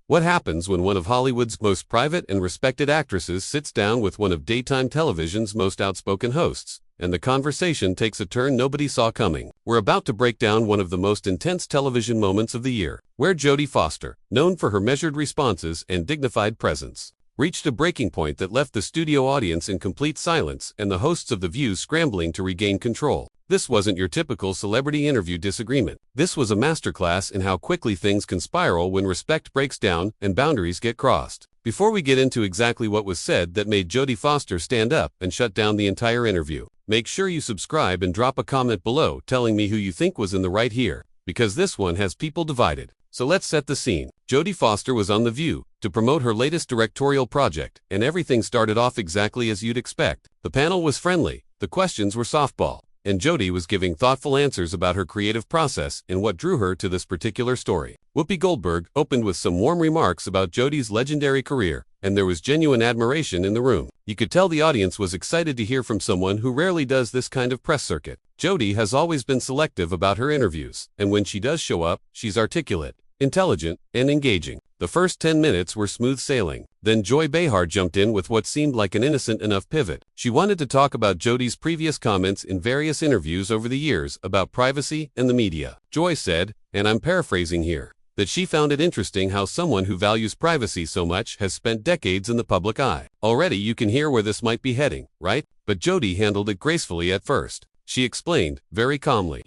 What happens when one of Hollywood's most private and respected actresses sits down with one of daytime television's most outspoken hosts, and the conversation takes a turn nobody saw coming? We're about to break down one of the most intense television moments of the year, where Jodie Foster, known for her measured responses and dignified presence, reached a breaking point that left the studio audience in complete silence and the hosts of The View scrambling to regain control. This wasn't your typical celebrity interview disagreement. This was a masterclass in how quickly things can spiral when respect breaks down and boundaries get crossed. Before we get into exactly what was said that made Jodie Foster stand up and shut down the entire interview, make sure you subscribe and drop a comment below telling me who you think was in the right here, because this one has people divided. So let's set the scene. Jodie Foster was on The View to promote her latest directorial project, and everything started off exactly as you'd expect. The panel was friendly, the questions were softball, and Jodie was giving thoughtful answers about her creative process and what drew her to this particular story. Whoopi Goldberg opened with some warm remarks about Jodie's legendary career, and there was genuine admiration in the room. You could tell the audience was excited to hear from someone who rarely does this kind of press circuit. Jodie has always been selective about her interviews, and when she does show up, she's articulate, intelligent, and engaging. The first 10 minutes were smooth sailing. Then Joy Behar jumped in with what seemed like an innocent enough pivot. She wanted to talk about Jodie's previous comments in various interviews over the years about privacy and the media. Joy said, and I'm paraphrasing here, that she found it interesting how someone who values privacy so much has spent decades in the public eye. Already you can hear where this might be heading, right? But Jodie handled it gracefully at first. She explained, very calmly,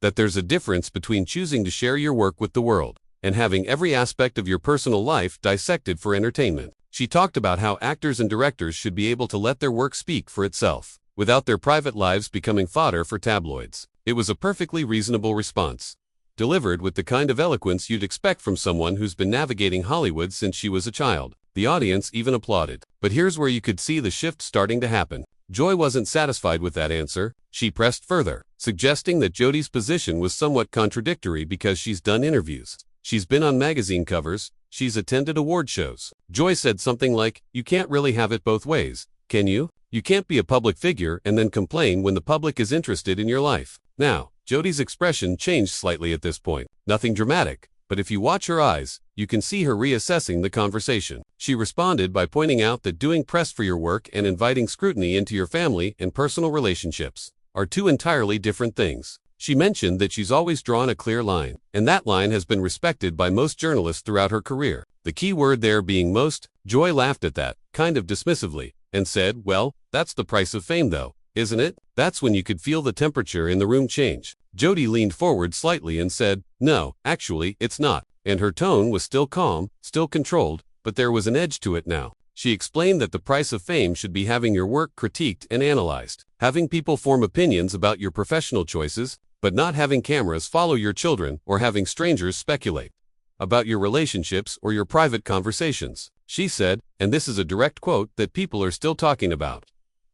that there's a difference between choosing to share your work with the world and having every aspect of your personal life dissected for entertainment. She talked about how actors and directors should be able to let their work speak for itself, without their private lives becoming fodder for tabloids. It was a perfectly reasonable response, delivered with the kind of eloquence you'd expect from someone who's been navigating Hollywood since she was a child. The audience even applauded. But here's where you could see the shift starting to happen. Joy wasn't satisfied with that answer. She pressed further, suggesting that Jodie's position was somewhat contradictory because she's done interviews, she's been on magazine covers, she's attended award shows. Joy said something like, you can't really have it both ways, can you? You can't be a public figure and then complain when the public is interested in your life. Now, Jodie's expression changed slightly at this point. Nothing dramatic, but if you watch her eyes, you can see her reassessing the conversation. She responded by pointing out that doing press for your work and inviting scrutiny into your family and personal relationships are two entirely different things. She mentioned that she's always drawn a clear line, and that line has been respected by most journalists throughout her career. The key word there being most. Joy laughed at that, kind of dismissively, and said, well, that's the price of fame though, isn't it? That's when you could feel the temperature in the room change. Jodie leaned forward slightly and said, no, actually, it's not. And her tone was still calm, still controlled, but there was an edge to it now. She explained that the price of fame should be having your work critiqued and analyzed, having people form opinions about your professional choices, but not having cameras follow your children or having strangers speculate about your relationships or your private conversations. She said, and this is a direct quote that people are still talking about,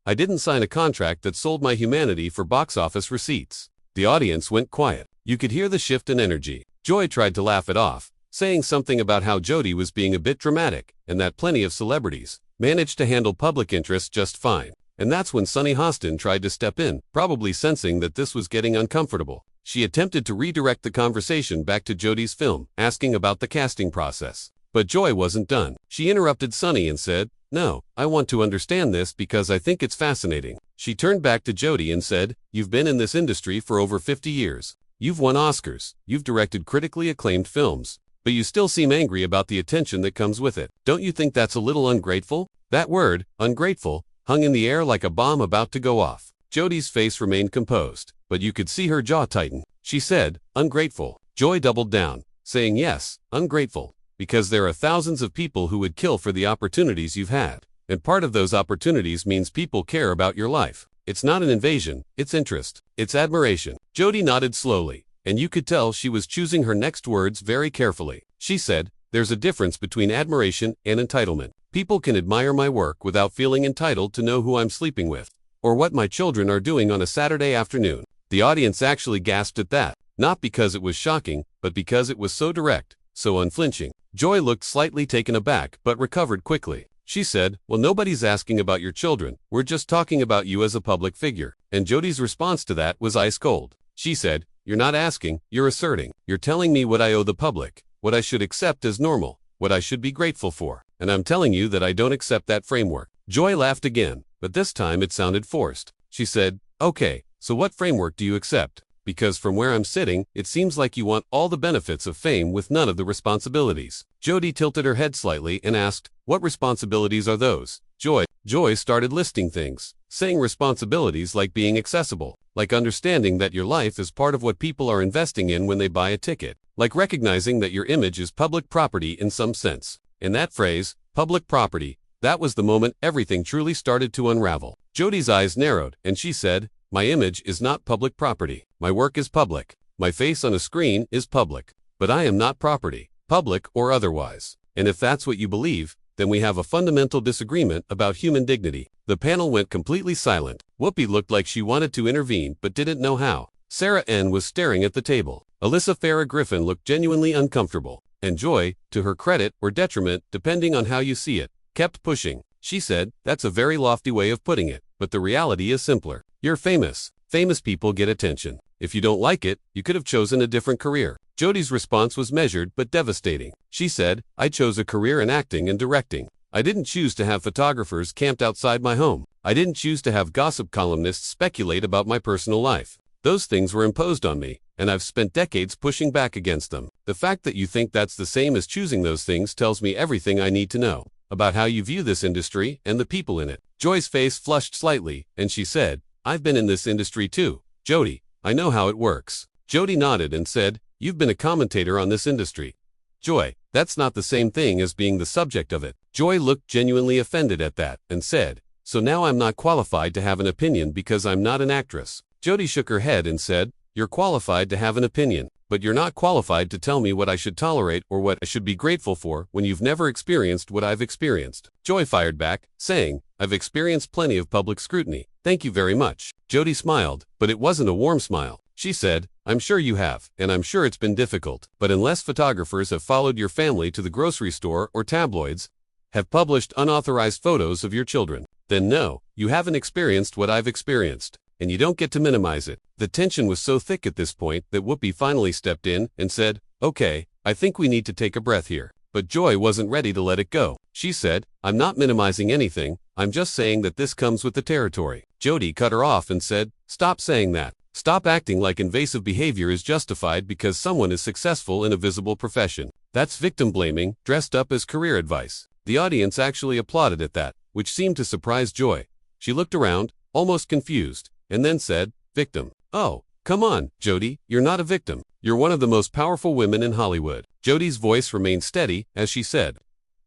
I didn't sign a contract that sold my humanity for box office receipts. The audience went quiet. You could hear the shift in energy. Joy tried to laugh it off, saying something about how Jodie was being a bit dramatic and that plenty of celebrities managed to handle public interest just fine. And that's when Sunny Hostin tried to step in, probably sensing that this was getting uncomfortable. She attempted to redirect the conversation back to Jodie's film, asking about the casting process. But Joy wasn't done. She interrupted Sunny and said, no, I want to understand this because I think it's fascinating. She turned back to Jodie and said, you've been in this industry for over 50 years. You've won Oscars. You've directed critically acclaimed films. But you still seem angry about the attention that comes with it. Don't you think that's a little ungrateful? That word, ungrateful, hung in the air like a bomb about to go off. Jodie's face remained composed, but you could see her jaw tighten. She said, ungrateful. Joy doubled down, saying yes, ungrateful, because there are thousands of people who would kill for the opportunities you've had. And part of those opportunities means people care about your life. It's not an invasion, it's interest, it's admiration. Jodie nodded slowly, and you could tell she was choosing her next words very carefully. She said, there's a difference between admiration and entitlement. People can admire my work without feeling entitled to know who I'm sleeping with, or what my children are doing on a Saturday afternoon. The audience actually gasped at that, not because it was shocking, but because it was so direct, so unflinching. Joy looked slightly taken aback but recovered quickly. She said, well, nobody's asking about your children, we're just talking about you as a public figure. And Jodie's response to that was ice cold. She said, you're not asking, you're asserting. You're telling me what I owe the public, what I should accept as normal. what I should be grateful for. And I'm telling you that I don't accept that framework. Joy laughed again, but this time it sounded forced. She said, okay, so what framework do you accept? Because from where I'm sitting, it seems like you want all the benefits of fame with none of the responsibilities. Jodie tilted her head slightly and asked, what responsibilities are those? Joy started listing things, saying responsibilities like being accessible, like understanding that your life is part of what people are investing in when they buy a ticket, like recognizing that your image is public property in some sense. In that phrase, public property, that was the moment everything truly started to unravel. Jodie's eyes narrowed, and she said, my image is not public property. My work is public. My face on a screen is public. But I am not property, public or otherwise. And if that's what you believe, then we have a fundamental disagreement about human dignity. The panel went completely silent. Whoopi looked like she wanted to intervene but didn't know how. Sarah N. was staring at the table. Alyssa Farah Griffin looked genuinely uncomfortable. And Joy, to her credit or detriment, depending on how you see it, kept pushing. She said, that's a very lofty way of putting it, but the reality is simpler. You're famous. Famous people get attention. If you don't like it, you could have chosen a different career. Jodie's response was measured but devastating. She said, I chose a career in acting and directing. I didn't choose to have photographers camped outside my home. I didn't choose to have gossip columnists speculate about my personal life. Those things were imposed on me, and I've spent decades pushing back against them. The fact that you think that's the same as choosing those things tells me everything I need to know about how you view this industry and the people in it. Joy's face flushed slightly, and she said, I've been in this industry too. Jodie, I know how it works. Jodie nodded and said, you've been a commentator on this industry. Joy, that's not the same thing as being the subject of it. Joy looked genuinely offended at that and said, so now I'm not qualified to have an opinion because I'm not an actress. Jodie shook her head and said, you're qualified to have an opinion, but you're not qualified to tell me what I should tolerate or what I should be grateful for when you've never experienced what I've experienced. Joy fired back, saying, I've experienced plenty of public scrutiny. Thank you very much. Jodie smiled, but it wasn't a warm smile. She said, I'm sure you have, and I'm sure it's been difficult, but unless photographers have followed your family to the grocery store or tabloids, have published unauthorized photos of your children, then no, you haven't experienced what I've experienced, and you don't get to minimize it. The tension was so thick at this point that Whoopi finally stepped in and said, okay, I think we need to take a breath here. But Joy wasn't ready to let it go. She said, I'm not minimizing anything, I'm just saying that this comes with the territory. Jodie cut her off and said, stop saying that. Stop acting like invasive behavior is justified because someone is successful in a visible profession. That's victim blaming, dressed up as career advice. The audience actually applauded at that, which seemed to surprise Joy. She looked around, almost confused, and then said, victim. Oh, come on, Jodie, you're not a victim. You're one of the most powerful women in Hollywood. Jodie's voice remained steady as she said,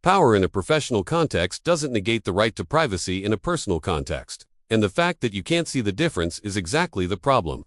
power in a professional context doesn't negate the right to privacy in a personal context. And the fact that you can't see the difference is exactly the problem.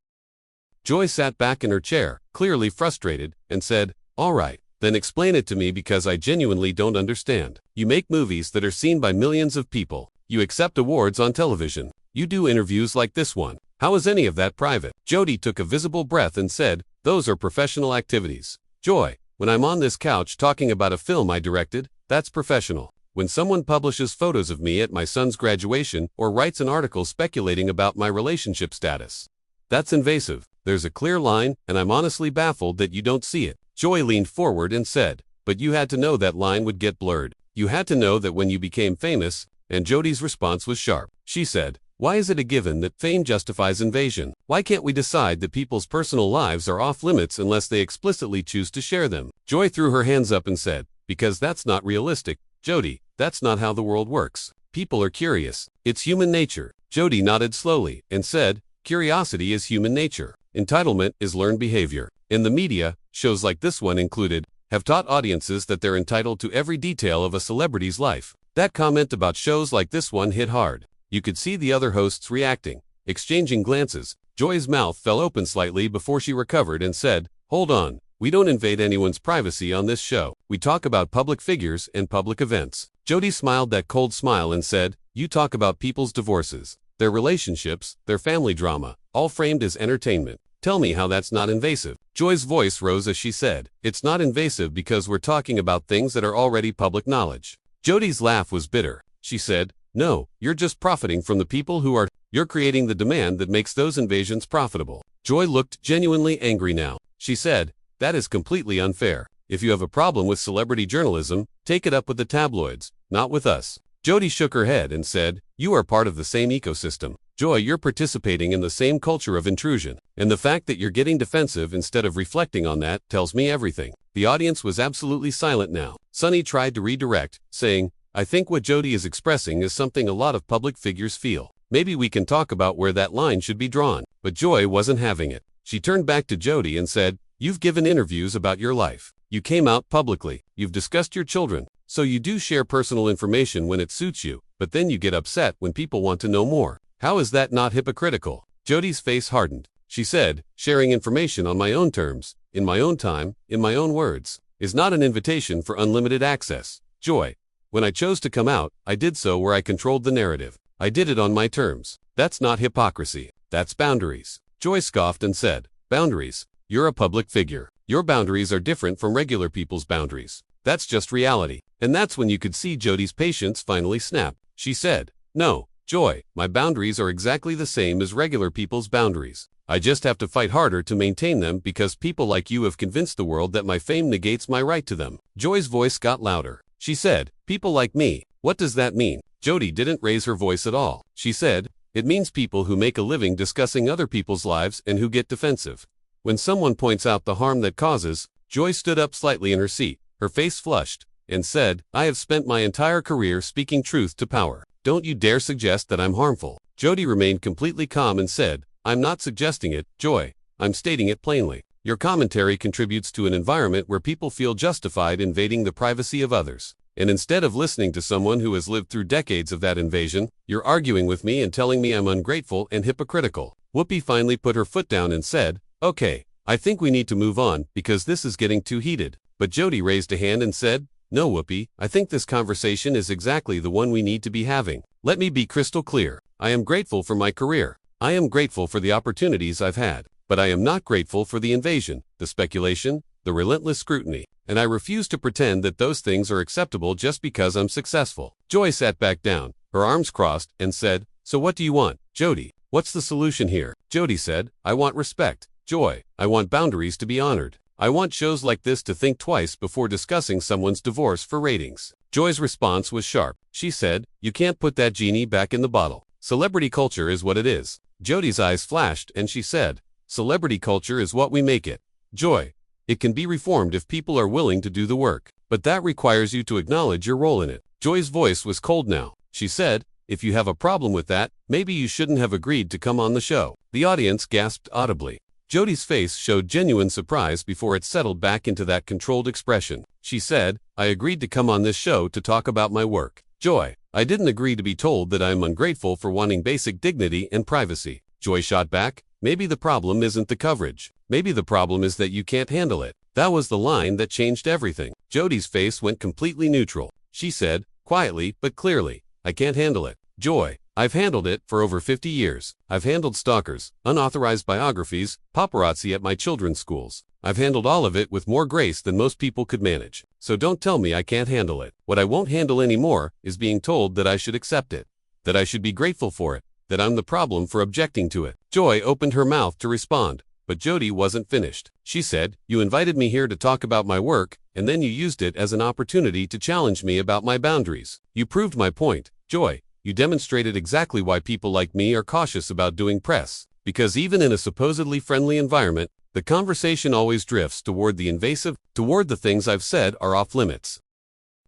Joy sat back in her chair, clearly frustrated, and said, all right, then explain it to me because I genuinely don't understand. You make movies that are seen by millions of people. You accept awards on television. You do interviews like this one. How is any of that private? Jodie took a visible breath and said, those are professional activities. Joy, when I'm on this couch talking about a film I directed, that's professional. When someone publishes photos of me at my son's graduation or writes an article speculating about my relationship status, that's invasive. There's a clear line, and I'm honestly baffled that you don't see it. Joy leaned forward and said, but you had to know that line would get blurred. You had to know that when you became famous, and Jodie's response was sharp. She said, why is it a given that fame justifies invasion? Why can't we decide that people's personal lives are off limits unless they explicitly choose to share them? Joy threw her hands up and said, because that's not realistic. Jodie, that's not how the world works. People are curious. It's human nature. Jodie nodded slowly and said, curiosity is human nature. Entitlement is learned behavior. In the media, shows like this one included, have taught audiences that they're entitled to every detail of a celebrity's life. That comment about shows like this one hit hard. You could see the other hosts reacting, exchanging glances. Joy's mouth fell open slightly before she recovered and said, hold on. We don't invade anyone's privacy on this show. We talk about public figures and public events. Jodie smiled that cold smile and said, you talk about people's divorces, their relationships, their family drama, all framed as entertainment. Tell me how that's not invasive. Joy's voice rose as she said, it's not invasive because we're talking about things that are already public knowledge. Jodie's laugh was bitter. She said, no, you're just profiting from the people who are. You're creating the demand that makes those invasions profitable. Joy looked genuinely angry now. She said, that is completely unfair. If you have a problem with celebrity journalism, take it up with the tabloids, not with us. Jodie shook her head and said, "You are part of the same ecosystem. Joy, you're participating in the same culture of intrusion. And the fact that you're getting defensive instead of reflecting on that tells me everything." The audience was absolutely silent now. Sunny tried to redirect, saying, "I think what Jodie is expressing is something a lot of public figures feel. Maybe we can talk about where that line should be drawn." But Joy wasn't having it. She turned back to Jodie and said, "You've given interviews about your life. You came out publicly. You've discussed your children. So you do share personal information when it suits you, but then you get upset when people want to know more. How is that not hypocritical?" Jodie's face hardened. She said, "Sharing information on my own terms, in my own time, in my own words, is not an invitation for unlimited access. Joy, when I chose to come out, I did so where I controlled the narrative. I did it on my terms. That's not hypocrisy. That's boundaries." Joy scoffed and said, "Boundaries? You're a public figure. Your boundaries are different from regular people's boundaries. That's just reality." And that's when you could see Jodie's patience finally snap. She said, "No, Joy, my boundaries are exactly the same as regular people's boundaries. I just have to fight harder to maintain them because people like you have convinced the world that my fame negates my right to them." Joy's voice got louder. She said, "People like me, what does that mean?" Jodie didn't raise her voice at all. She said, "It means people who make a living discussing other people's lives and who get defensive. When someone points out the harm that causes." Joy stood up slightly in her seat, her face flushed, and said, "I have spent my entire career speaking truth to power. Don't you dare suggest that I'm harmful." Jodie remained completely calm and said, "I'm not suggesting it, Joy. I'm stating it plainly. Your commentary contributes to an environment where people feel justified invading the privacy of others. And instead of listening to someone who has lived through decades of that invasion, you're arguing with me and telling me I'm ungrateful and hypocritical." Whoopi finally put her foot down and said, "Okay, I think we need to move on because this is getting too heated." But Jodie raised a hand and said, "No, Whoopi, I think this conversation is exactly the one we need to be having. Let me be crystal clear. I am grateful for my career. I am grateful for the opportunities I've had. But I am not grateful for the invasion, the speculation, the relentless scrutiny. And I refuse to pretend that those things are acceptable just because I'm successful." Joy sat back down, her arms crossed, and said, "So what do you want, Jodie? What's the solution here?" Jodie said, "I want respect, Joy. I want boundaries to be honored. I want shows like this to think twice before discussing someone's divorce for ratings." Joy's response was sharp. She said, "You can't put that genie back in the bottle. Celebrity culture is what it is." Jodie's eyes flashed and she said, "Celebrity culture is what we make it. Joy, it can be reformed if people are willing to do the work. But that requires you to acknowledge your role in it." Joy's voice was cold now. She said, "If you have a problem with that, maybe you shouldn't have agreed to come on the show." The audience gasped audibly. Jodie's face showed genuine surprise before it settled back into that controlled expression. She said, "I agreed to come on this show to talk about my work. Joy, I didn't agree to be told that I am ungrateful for wanting basic dignity and privacy." Joy shot back, "Maybe the problem isn't the coverage. Maybe the problem is that you can't handle it." That was the line that changed everything. Jodie's face went completely neutral. She said, quietly but clearly, "I can't handle it. Joy, I've handled it for over 50 years. I've handled stalkers, unauthorized biographies, paparazzi at my children's schools. I've handled all of it with more grace than most people could manage. So don't tell me I can't handle it. What I won't handle anymore is being told that I should accept it, that I should be grateful for it, that I'm the problem for objecting to it." Joy opened her mouth to respond, but Jodie wasn't finished. She said, "You invited me here to talk about my work, and then you used it as an opportunity to challenge me about my boundaries. You proved my point, Joy. You demonstrated exactly why people like me are cautious about doing press. Because even in a supposedly friendly environment, the conversation always drifts toward the invasive, toward the things I've said are off limits."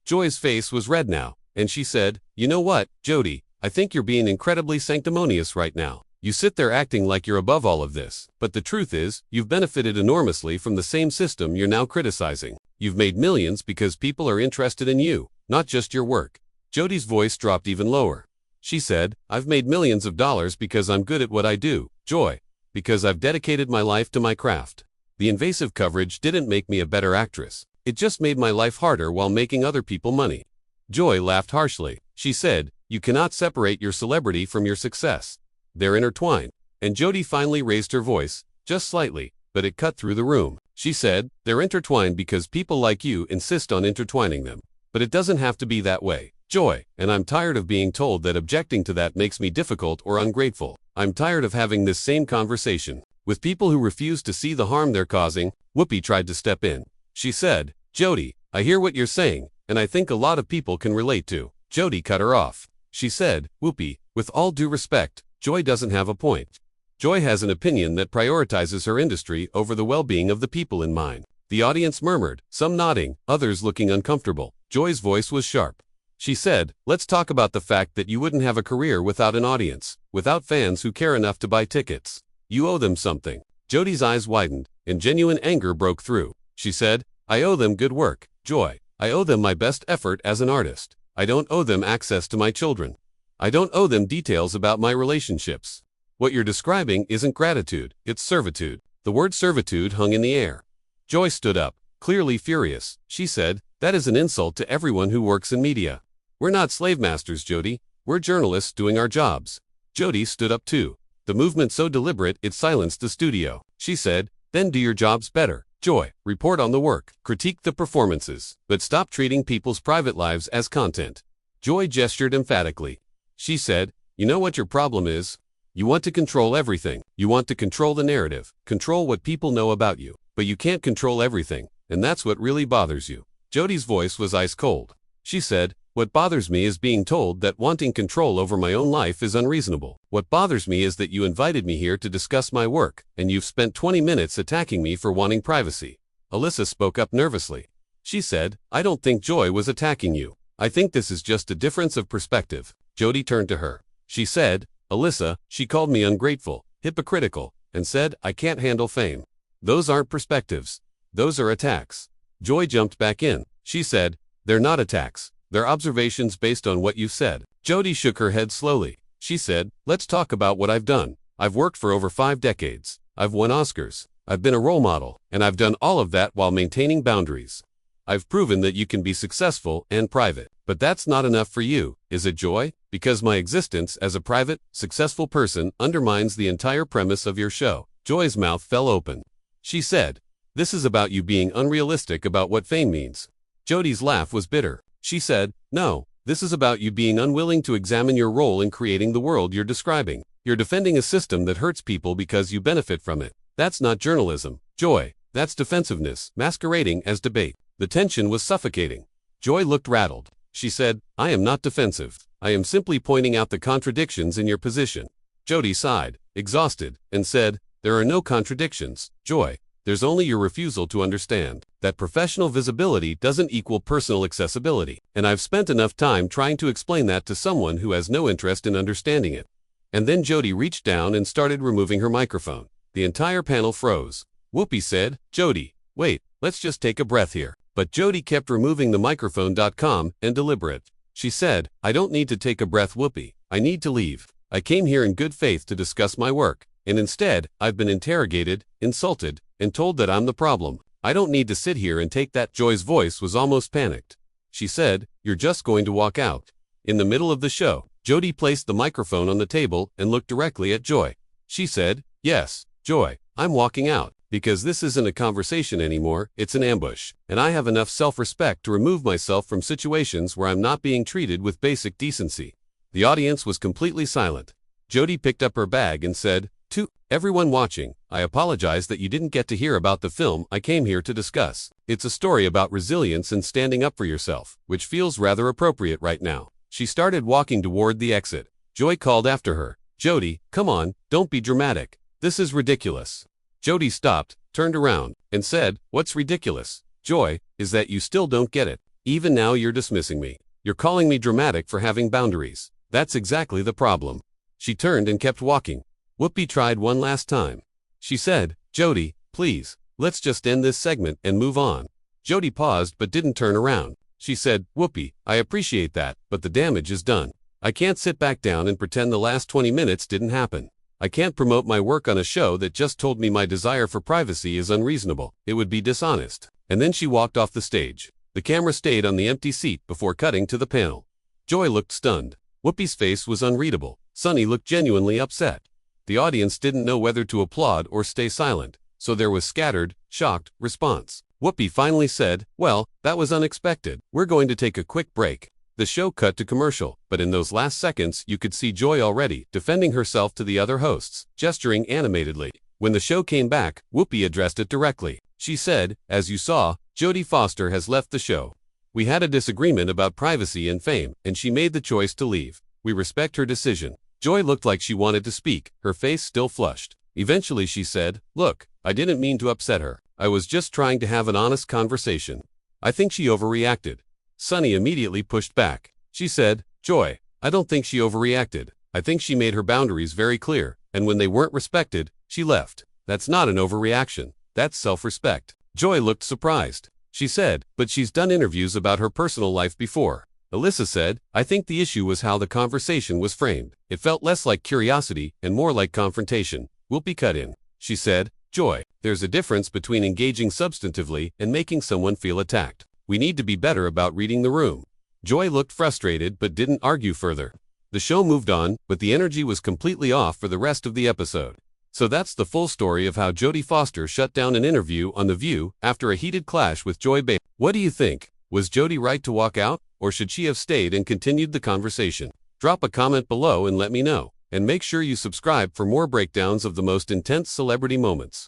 Joy's face was red now, and she said, "You know what, Jodie, I think you're being incredibly sanctimonious right now. You sit there acting like you're above all of this, but the truth is, you've benefited enormously from the same system you're now criticizing. You've made millions because people are interested in you, not just your work." Jodie's voice dropped even lower. She said, "I've made millions of dollars because I'm good at what I do, Joy, because I've dedicated my life to my craft. The invasive coverage didn't make me a better actress. It just made my life harder while making other people money." Joy laughed harshly. She said, "You cannot separate your celebrity from your success. They're intertwined." And Jodie finally raised her voice, just slightly, but it cut through the room. She said, "They're intertwined because people like you insist on intertwining them. But it doesn't have to be that way, Joy, and I'm tired of being told that objecting to that makes me difficult or ungrateful. I'm tired of having this same conversation with people who refuse to see the harm they're causing." Whoopi tried to step in. She said, Jodie, I hear what you're saying, and I think a lot of people can relate to. Jodie cut her off. She said, Whoopi, with all due respect, Joy doesn't have a point. Joy has an opinion that prioritizes her industry over the well-being of the people in mind. The audience murmured, some nodding, others looking uncomfortable. Joy's voice was sharp. She said, let's talk about the fact that you wouldn't have a career without an audience, without fans who care enough to buy tickets. You owe them something. Jodie's eyes widened, and genuine anger broke through. She said, I owe them good work, Joy. I owe them my best effort as an artist. I don't owe them access to my children. I don't owe them details about my relationships. What you're describing isn't gratitude, it's servitude. The word servitude hung in the air. Joy stood up, clearly furious. She said, that is an insult to everyone who works in media. We're not slave masters, Jodie. We're journalists doing our jobs. Jodie stood up too, the movement so deliberate it silenced the studio. She said, then do your jobs better. Joy, report on the work, critique the performances, but stop treating people's private lives as content. Joy gestured emphatically. She said, you know what your problem is? You want to control everything. You want to control the narrative, control what people know about you, but you can't control everything, and that's what really bothers you. Jodie's voice was ice cold. She said, what bothers me is being told that wanting control over my own life is unreasonable. What bothers me is that you invited me here to discuss my work, and you've spent 20 minutes attacking me for wanting privacy. Alyssa spoke up nervously. She said, I don't think Joy was attacking you. I think this is just a difference of perspective. Jodie turned to her. She said, Alyssa, she called me ungrateful, hypocritical, and said, I can't handle fame. Those aren't perspectives. Those are attacks. Joy jumped back in. She said, they're not attacks. They're observations based on what you said. Jodie shook her head slowly. She said, let's talk about what I've done. I've worked for over 5 decades. I've won Oscars. I've been a role model, and I've done all of that while maintaining boundaries. I've proven that you can be successful and private. But that's not enough for you, is it, Joy? Because my existence as a private, successful person undermines the entire premise of your show. Joy's mouth fell open. She said, this is about you being unrealistic about what fame means. Jodie's laugh was bitter. She said, no, this is about you being unwilling to examine your role in creating the world you're describing. You're defending a system that hurts people because you benefit from it. That's not journalism, Joy. That's defensiveness, masquerading as debate. The tension was suffocating. Joy looked rattled. She said, I am not defensive. I am simply pointing out the contradictions in your position. Jodie sighed, exhausted, and said, there are no contradictions, Joy. There's only your refusal to understand that professional visibility doesn't equal personal accessibility. And I've spent enough time trying to explain that to someone who has no interest in understanding it. And then Jodie reached down and started removing her microphone. The entire panel froze. Whoopi said, Jodie, wait, let's just take a breath here. But Jodie kept removing the microphone. Calm and deliberate. She said, I don't need to take a breath, Whoopi. I need to leave. I came here in good faith to discuss my work. And instead, I've been interrogated, insulted, and told that I'm the problem. I don't need to sit here and take that. Joy's voice was almost panicked. She said, you're just going to walk out. In the middle of the show, Jodie placed the microphone on the table and looked directly at Joy. She said, yes, Joy, I'm walking out. Because this isn't a conversation anymore, it's an ambush. And I have enough self-respect to remove myself from situations where I'm not being treated with basic decency. The audience was completely silent. Jodie picked up her bag and said, to everyone watching, I apologize that you didn't get to hear about the film I came here to discuss. It's a story about resilience and standing up for yourself, which feels rather appropriate right now. She started walking toward the exit. Joy called after her, Jodie, come on, don't be dramatic. This is ridiculous. Jodie stopped, turned around, and said, what's ridiculous, Joy, is that you still don't get it. Even now you're dismissing me. You're calling me dramatic for having boundaries. That's exactly the problem. She turned and kept walking. Whoopi tried one last time. She said, Jodie, please, let's just end this segment and move on. Jodie paused but didn't turn around. She said, Whoopi, I appreciate that, but the damage is done. I can't sit back down and pretend the last 20 minutes didn't happen. I can't promote my work on a show that just told me my desire for privacy is unreasonable. It would be dishonest. And then she walked off the stage. The camera stayed on the empty seat before cutting to the panel. Joy looked stunned. Whoopi's face was unreadable. Sunny looked genuinely upset. The audience didn't know whether to applaud or stay silent, so there was scattered, shocked response. Whoopi finally said, well, that was unexpected. We're going to take a quick break. The show cut to commercial, but in those last seconds you could see Joy already defending herself to the other hosts, gesturing animatedly. When the show came back, Whoopi addressed it directly. She said, as you saw, Jodie Foster has left the show. We had a disagreement about privacy and fame, and she made the choice to leave. We respect her decision. Joy looked like she wanted to speak, her face still flushed. Eventually she said, "Look, I didn't mean to upset her. I was just trying to have an honest conversation. I think she overreacted." Sunny immediately pushed back. She said, "Joy, I don't think she overreacted. I think she made her boundaries very clear, and when they weren't respected, she left. That's not an overreaction. That's self-respect." Joy looked surprised. She said, "But she's done interviews about her personal life before." Alyssa said, "I think the issue was how the conversation was framed. It felt less like curiosity and more like confrontation." Whoopi cut in. She said, "Joy, there's a difference between engaging substantively and making someone feel attacked. We need to be better about reading the room." Joy looked frustrated but didn't argue further. The show moved on, but the energy was completely off for the rest of the episode. So that's the full story of how Jodie Foster shut down an interview on The View after a heated clash with Joy Behar. What do you think? Was Jodie right to walk out, or should she have stayed and continued the conversation? Drop a comment below and let me know. And make sure you subscribe for more breakdowns of the most intense celebrity moments.